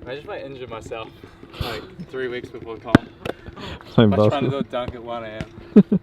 Imagine if I injured myself like 3 weeks before comp. Playing I was basketball. trying to do a dunk at 1 AM.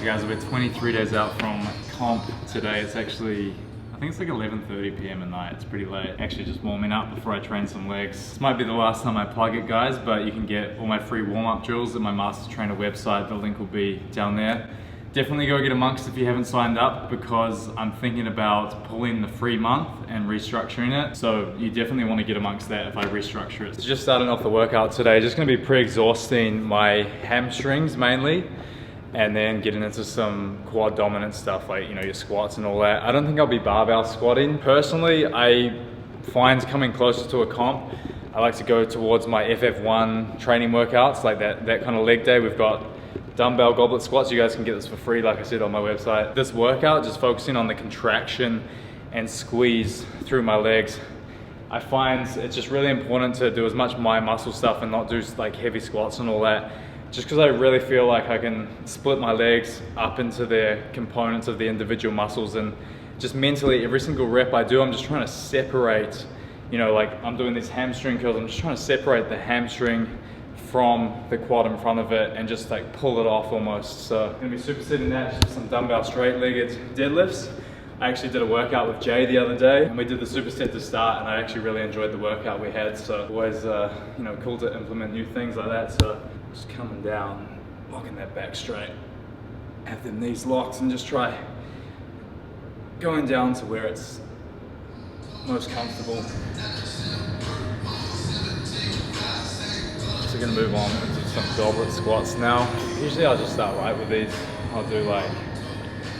Guys, we're 23 days out from comp today. It's actually, I think it's like 11:30 p.m. at night. It's pretty late. Actually just warming up before I train some legs. This might be the last time I plug it, guys, but you can get all my free warm-up drills at my Master Trainer website. The link will be down there. Definitely go get amongst if you haven't signed up, because I'm thinking about pulling the free month and restructuring it. So you definitely want to get amongst that if I restructure it. So just starting off the workout today, just going to be pre-exhausting my hamstrings mainly, and then getting into some quad dominant stuff like, you know, your squats and all that. I don't think I'll be barbell squatting. Personally, I find coming closer to a comp, I like to go towards my FF1 training workouts, like that kind of leg day. We've got dumbbell goblet squats. You guys can get this for free, like I said, on my website. This workout, just focusing on the contraction and squeeze through my legs. I find it's just really important to do as much my muscle stuff and not do like heavy squats and all that. Just because I really feel like I can split my legs up into their components of the individual muscles, and just mentally every single rep I do, I'm just trying to separate, you know, like I'm doing these hamstring curls, I'm just trying to separate the hamstring from the quad in front of it and just like pull it off almost. So I'm gonna be supersetting that just with some dumbbell straight-legged deadlifts. I actually did a workout with Jay the other day, and we did the superset to start, and I actually really enjoyed the workout we had. So always, you know, cool to implement new things like that. So just coming down, locking that back straight, have them knees locked, and just try going down to where it's most comfortable. So gonna move on into some goblet squats now. Usually I'll just start right with these. I'll do like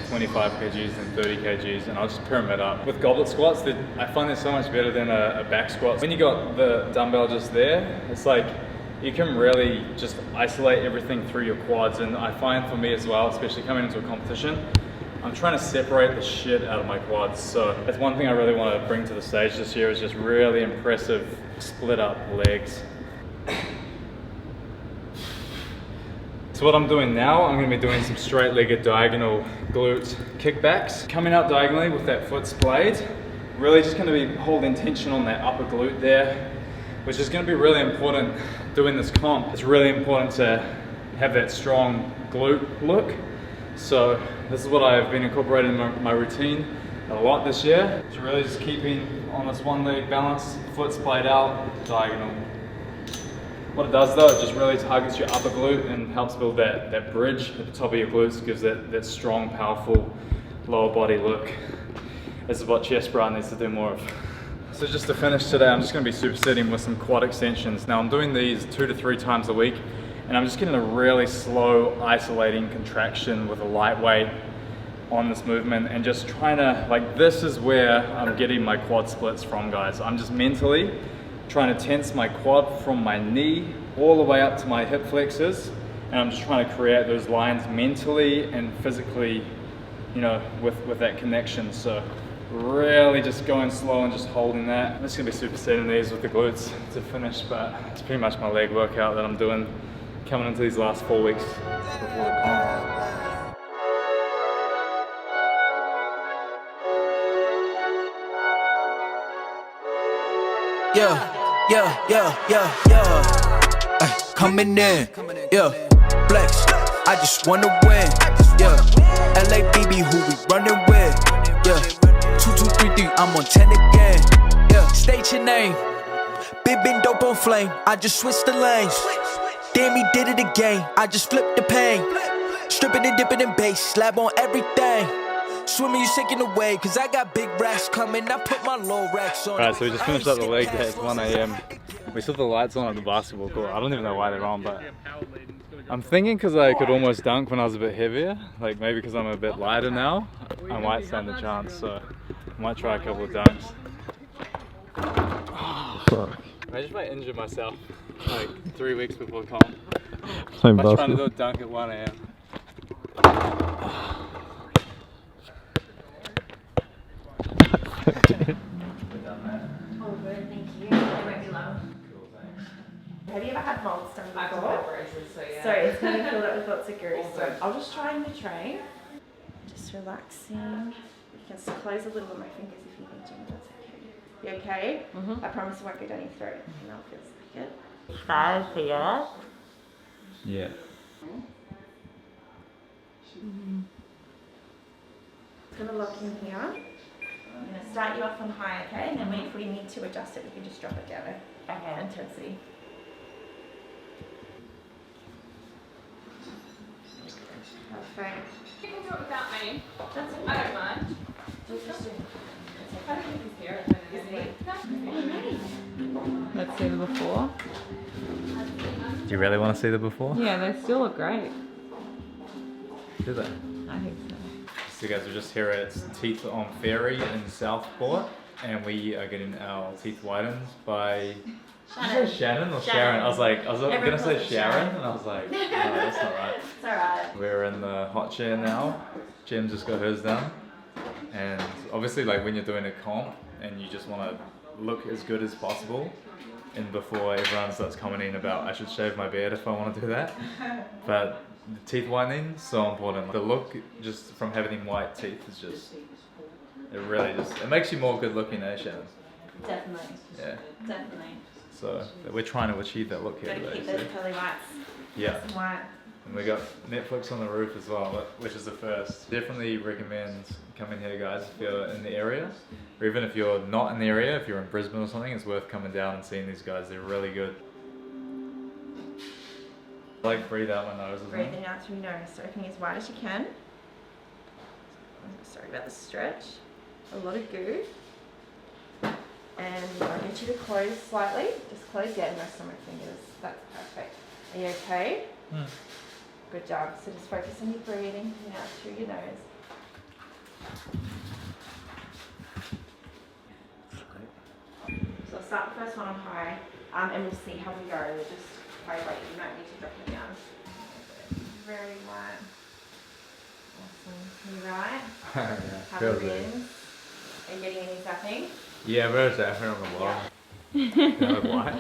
25 kgs and 30 kgs, and I'll just pyramid up. With goblet squats, I find they're so much better than a back squat. When you got the dumbbell just there, it's like you can really just isolate everything through your quads. And I find for me as well, especially coming into a competition, I'm trying to separate the shit out of my quads. So that's one thing I really want to bring to the stage this year, is just really impressive split up legs. So what I'm doing now, I'm going to be doing some straight-legged diagonal glute kickbacks. Coming out diagonally with that foot splayed, really just going to be holding tension on that upper glute there, which is going to be really important doing this comp. It's really important to have that strong glute look. So this is what I've been incorporating in my routine a lot this year. It's really just keeping on this one leg balance, foot splayed out, diagonal. What it does though, it just really targets your upper glute and helps build that bridge at the top of your glutes, gives that strong, powerful lower body look. This is what chest bra needs to do more of. So just to finish today, I'm just going to be supersetting with some quad extensions. Now I'm doing these 2 to 3 times a week, and I'm just getting a really slow, isolating contraction with a lightweight on this movement, and just trying to, like, this is where I'm getting my quad splits from, guys. I'm just mentally trying to tense my quad from my knee all the way up to my hip flexors, and I'm just trying to create those lines mentally and physically, you know, with that connection. So really just going slow and just holding that. I'm just gonna be supersetting these with the glutes to finish, but it's pretty much my leg workout that I'm doing coming into these last 4 weeks before the comp. Ay, coming in, yeah, flex. I just wanna win, yeah. LABB, who we running with, yeah. 2, 2, 3, 3, I'm on 10 again, yeah. State your name, been dope on flame. I just switched the lanes. Damn, he did it again. I just flipped the pain. Stripping and dipping in bass, slab on everything. Swimming, you shaking away, cause I got big racks coming. I put my low racks on. Alright, so we just finished up the leg day. It's 1 AM. We saw the lights on at the basketball court. I don't even know why they're on, but I'm thinking because I could almost dunk when I was a bit heavier. Like maybe because I'm a bit lighter now, I might stand a chance. So I might try a couple of dunks. Fuck. Imagine if I injured myself like 3 weeks before comp. Same I'm trying to do a dunk at 1 AM. Oh, good, thank you. It won't be long. Cool, thanks. Have you ever had molds done before? I've done braces, so yeah. So it's going to be filled up with lots of grease. So Awesome. I'll just try in the tray. Just relaxing. You can just close a little of my fingers if you need to. That's okay. You okay? I promise it won't go down your throat. No, it feels like it. 5 for you. Yeah. It's going to lock in here. I'm going to start you off on high, okay? And then if we need to adjust it, we can just drop it down. Okay. Intensity. Perfect. You can do it without me. That's okay. I don't mind. I don't think he's here at the minute, is he? Let's see the before. Do you really want to see the before? Yeah, they still look great. Do they? I think so. So guys, we're just here at Teeth on Ferry in Southport, and we are getting our teeth whitened by Shannon or Sharon. I was gonna say Sharon, and I was like, no, that's not right. It's alright. We're in the hot chair now. Jem just got hers done, and obviously, like when you're doing a comp and you just want to look as good as possible, and before everyone starts commenting about I should shave my beard if I want to do that, but the teeth whitening so important. The look just from having white teeth is just it makes you more good looking, eh, Shannon? Definitely. Yeah. Definitely. So we're trying to achieve that look here Gotta today. keep so- those pearly whites. Yeah. Nice and white. And we got Netflix on the roof as well, which is the first. Definitely recommend coming here, guys, if you're in the area. Or even if you're not in the area, if you're in Brisbane or something, it's worth coming down and seeing these guys. They're really good. Like breathe out my nose as well. Breathing out through your nose. So opening as wide as you can. Sorry about the stretch. A lot of goo. And I'll get you to close slightly. Just close, yeah, and rest on my fingers. That's perfect. Are you okay? Good job. So just focus on your breathing in out through your nose. So I'll start the first one on high, and we'll see how we go. We'll just play weight. You might need to drop it down. Very light. Awesome. You right? Have feels a rinse. Are you getting any zapping? Yeah, where's that? On the wall. Yeah, white.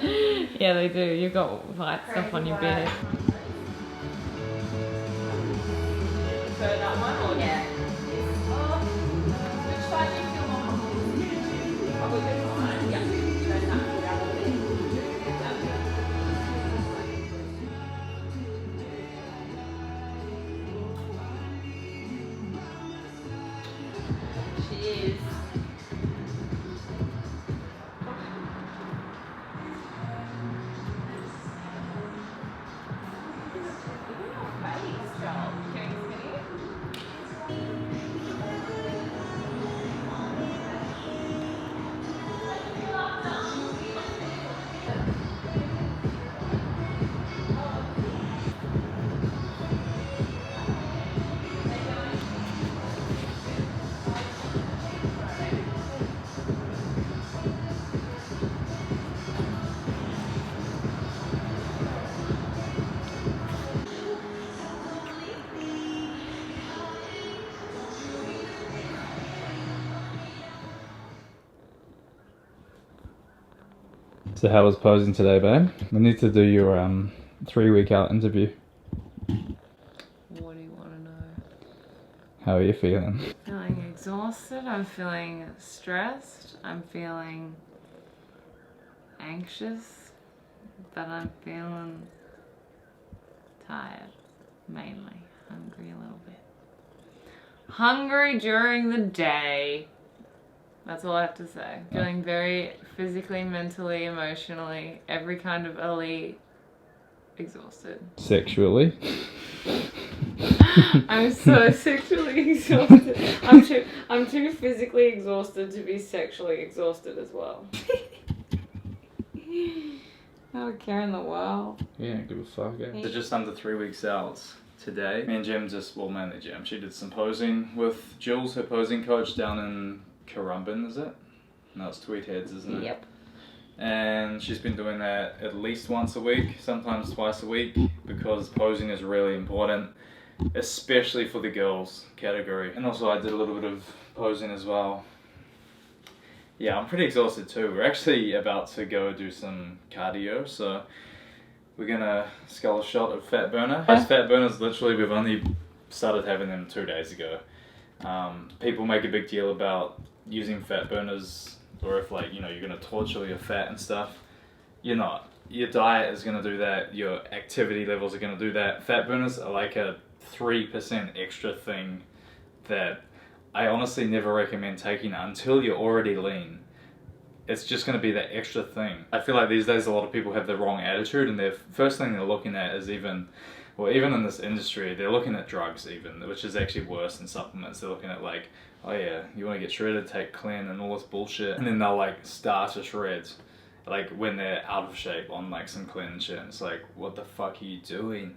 Yeah, they do. You've got white stuff on your beard. So that one or Yeah. which side do you feel more comfortable? Probably this one. Yeah. Turn that around a little bit. She is. So how was posing today, babe? We need to do your 3-week out interview. What do you want to know? How are you feeling? Feeling exhausted. I'm feeling stressed. I'm feeling anxious. But I'm feeling tired. Mainly. Hungry a little bit. Hungry during the day. That's all I have to say. Feeling very physically, mentally, emotionally, every kind of elite exhausted. Sexually? I'm so sexually exhausted. I'm too physically exhausted to be sexually exhausted as well. I don't care in the world. Yeah, give a fuck. So just under 3 weeks out today, me and Jem mainly Jem, she did some posing with Jules, her posing coach, down in Currumbin, is it? No, it's Tweed Heads, isn't it? Yep. and she's been doing that at least once a week, sometimes twice a week, because posing is really important, especially for the girls category. And also I did a little bit of posing as well. Yeah, I'm pretty exhausted too. We're actually about to go do some cardio, so we're gonna skull a shot of fat burner. Those fat burners, literally, we've only started having them 2 days ago. People make a big deal about using fat burners, or if like, you know, you're gonna torture your fat and stuff. You're not. Your diet is gonna do that, your activity levels are gonna do that. Fat burners are like a 3% extra thing that I honestly never recommend taking until you're already lean. It's just going to be that extra thing. I feel like these days a lot of people have the wrong attitude, and their first thing they're looking at is even in this industry, they're looking at drugs even, which is actually worse than supplements. They're looking at like, oh yeah, you want to get shredded, take clean and all this bullshit. And then they'll like start to shreds, like when they're out of shape on like some clean and shit. And it's like, what the fuck are you doing?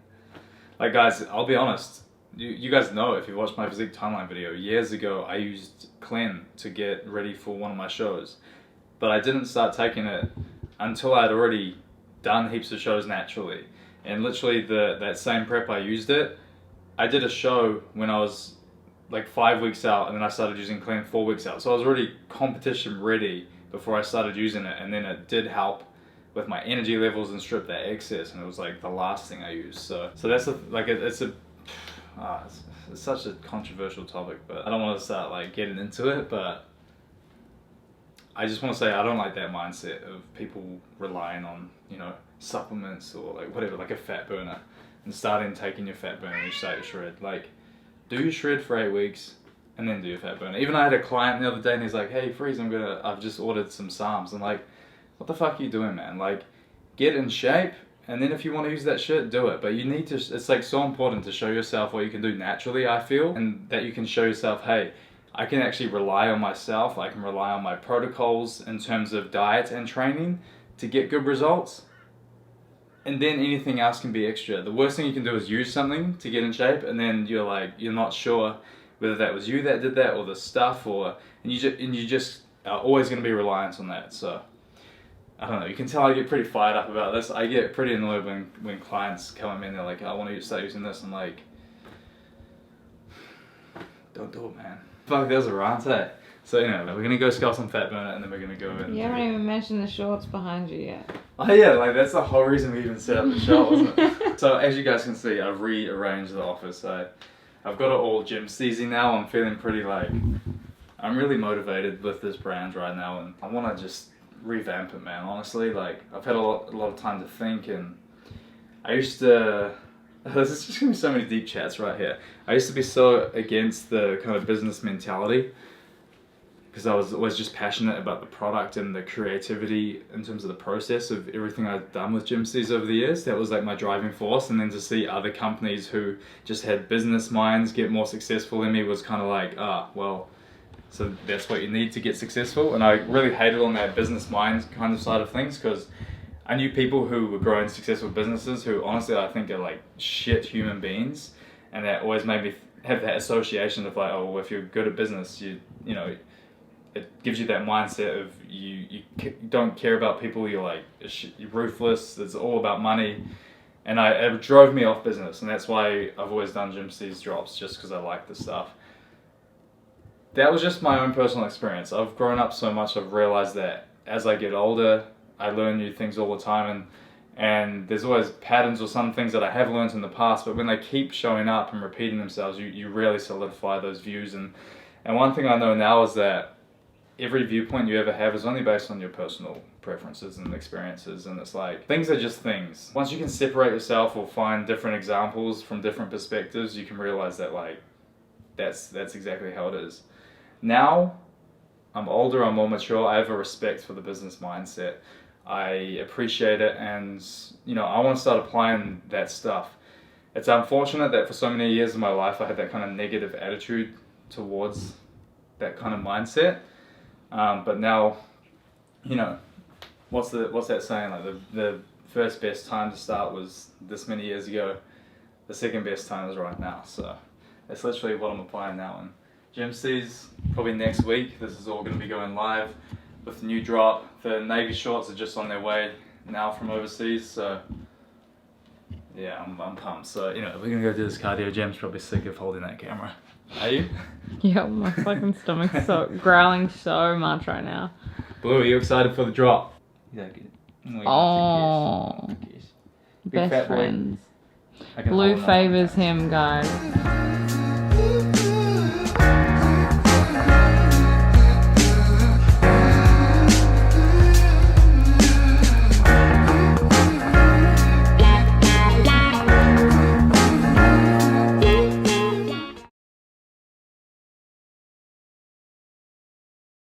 Like guys, I'll be honest. You guys know, if you watched my physique timeline video, years ago I used Clen to get ready for one of my shows. But I didn't start taking it until I'd already done heaps of shows naturally. And literally that same prep I used it, I did a show when I was like 5 weeks out, and then I started using Clen 4 weeks out. So I was already competition ready before I started using it, and then it did help with my energy levels and strip that excess, and it was like the last thing I used. So that's it's such a controversial topic, but I don't want to start like getting into it, but I just want to say I don't like that mindset of people relying on, you know, supplements or like whatever, like a fat burner, and starting taking your fat burner and you start your shred. Like, do your shred for 8 weeks and then do your fat burner. Even I had a client the other day and he's like, hey Freeze, I've just ordered some SARMs. I'm like, what the fuck are you doing, man? Like, get in shape, and then if you want to use that shit, do it. But you need to, it's like so important to show yourself what you can do naturally, I feel, and that you can show yourself, hey, I can actually rely on myself, I can rely on my protocols in terms of diet and training to get good results. And then anything else can be extra. The worst thing you can do is use something to get in shape, and then you're like, you're not sure whether that was you that did that or the stuff, or and you just are always going to be reliant on that. So I don't know, you can tell I get pretty fired up about this. I get pretty annoyed when clients come in, they're like, I want to start using this. I'm like, don't do it, man. Fuck, there's a rant, eh? So, you know, we're going to go skull some fat burner, and then we're going to go in. You haven't even mentioned the shorts behind you yet. Oh yeah, like that's the whole reason we even set up the shot, wasn't it? So as you guys can see, I've rearranged the office. I've got it all gym season now. I'm feeling pretty like, I'm really motivated with this brand right now, and I want to just revamp it, man. Honestly, like I've had a lot of time to think, and I used to. There's just gonna be so many deep chats right here. I used to be so against the kind of business mentality because I was always just passionate about the product and the creativity in terms of the process of everything I've done with Gym C's over the years. That was like my driving force, and then to see other companies who just had business minds get more successful than me was kind of like, well, so that's what you need to get successful. And I really hated on that business mind kind of side of things, because I knew people who were growing successful businesses who honestly I think are like shit human beings, and that always made me have that association of like, oh, well, if you're good at business, you know, it gives you that mindset of you don't care about people, you're like, you're ruthless, it's all about money. And it drove me off business, and that's why I've always done Gym C's drops, just because I like the stuff. That was just my own personal experience. I've grown up so much, I've realized that as I get older, I learn new things all the time, and there's always patterns or some things that I have learned in the past, but when they keep showing up and repeating themselves, you rarely solidify those views. And one thing I know now is that every viewpoint you ever have is only based on your personal preferences and experiences, and it's like, things are just things. Once you can separate yourself or find different examples from different perspectives, you can realize that like, that's exactly how it is. Now, I'm older, I'm more mature, I have a respect for the business mindset. I appreciate it, and you know, I want to start applying that stuff. It's unfortunate that for so many years of my life I had that kind of negative attitude towards that kind of mindset. But now, you know, what's that saying? Like the first best time to start was this many years ago. The second best time is right now. So that's literally what I'm applying now. And Gym C's probably next week. This is all going to be going live. with the new drop. The navy shorts are just on their way now from overseas, so yeah, I'm pumped. So, you know, we're gonna go do this cardio. Jem's probably sick of holding that camera. Are you? Yeah, my fucking stomach's so growling so much right now. Blue, are you excited for the drop? Yeah, good. Oh, Big fat best boy. friends. I can Blue hold him up. favors him, guys.